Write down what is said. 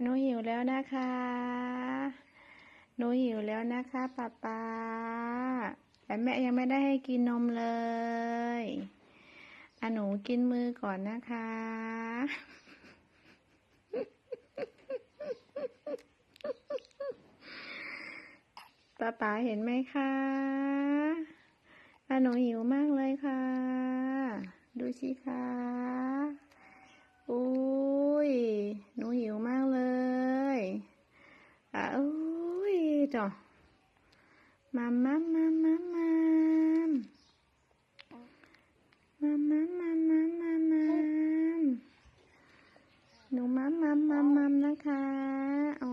หนูหิวแล้วนะคะหนูหิวแล้วนะคะป๊าป๊าแต่แม่ยังไม่ได้ให้กินนมเลยหนูกินมือก่อนนะคะป๊าป๊าเห็นไหมคะหนูหิวมากเลยค่ะดูสิคะอุ้ยหนูหิวมากเลยอุ้ยจ้ะมัมมัมมัมมัมมัมมัมมัมมัมมัมมัมมัมหนูมัมมัมมัมมัมนะคะโอ้